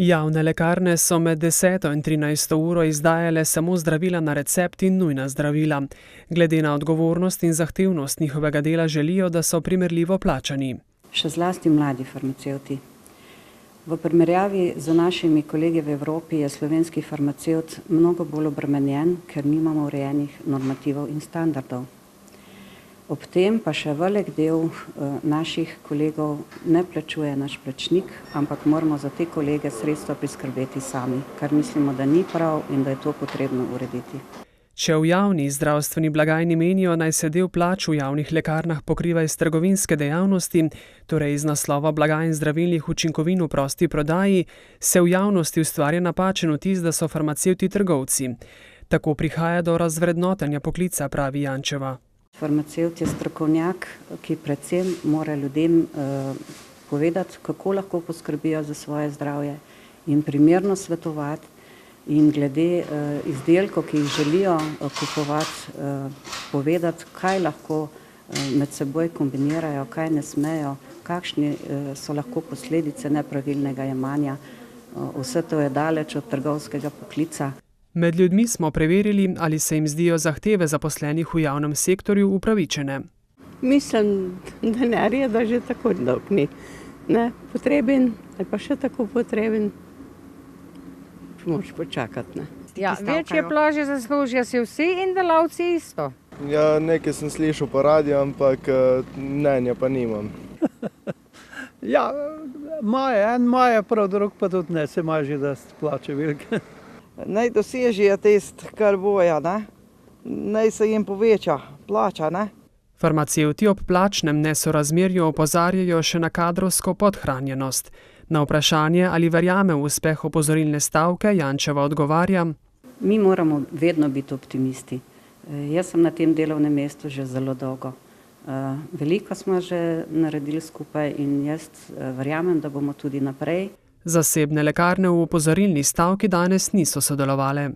Javne lekarne so med 10. in 13. uro izdajale samo zdravila na recept in nujna zdravila. Glede na odgovornost in zahtevnost njihovega dela želijo, da so primerljivo plačani. Še zlasti mladi farmacevti. V primerjavi z našimi kolegi v Evropi je slovenski farmacevt mnogo bolj obremenjen, ker nimamo urejenih normativov in standardov. Ob tem pa še velik del naših kolegov ne plačuje naš plačnik, ampak moramo za te kolege sredstva priskrbeti sami, kar mislimo, da ni prav in da je to potrebno urediti. Če v javni zdravstveni blagajni menijo, naj se del plač v javnih lekarnah pokriva iz trgovinske dejavnosti, torej iz naslova blagajn zdravilnih učinkovin v prosti prodaji, se v javnosti ustvarja napačen vtis, da so farmacevti trgovci. Tako prihaja do razvrednotenja poklica, pravi Jančeva. Farmacevt je strokovnjak, ki predvsem mora ljudem povedati, kako lahko poskrbijo za svoje zdravje in primerno svetovati. In glede izdelkov, ki jih želijo kupovati, povedati, kaj lahko med seboj kombinirajo, kaj ne smejo, kakšne so lahko posledice nepravilnega jemanja. Vse to je daleč od trgovskega poklica. Med ljudmi smo preverili, ali se jim zdijo zahteve zaposlenih v javnem sektorju upravičene. Mislim, denarja, da že tako dolg ni. Ne, potreben, ali pa še tako potreben. Moraš počakati, ne. Ja, večje plaže zaslužijo si vsi in delavci isto. Ja, nekaj sem slišal po radiju, ampak mnenja pa nimam. Ja, imajo prav, drug pa tudi ne, se ima že dosti plače velike. Naj dosežijo tisto, kar boja, ne. Naj se jim poveča plača, ne. Farmacevti ob plačnem nesorazmerju opozarjajo še na kadrovsko podhranjenost. Na vprašanje, ali verjame v uspeh opozorilne stavke, Jančeva odgovarja: Mi moramo vedno biti optimisti. Jaz sem na tem delovnem mestu že zelo dolgo. Veliko smo že naredili skupaj in jaz verjamem, da bomo tudi naprej. Zasebne lekarne v opozorilni stavki danes niso sodelovale.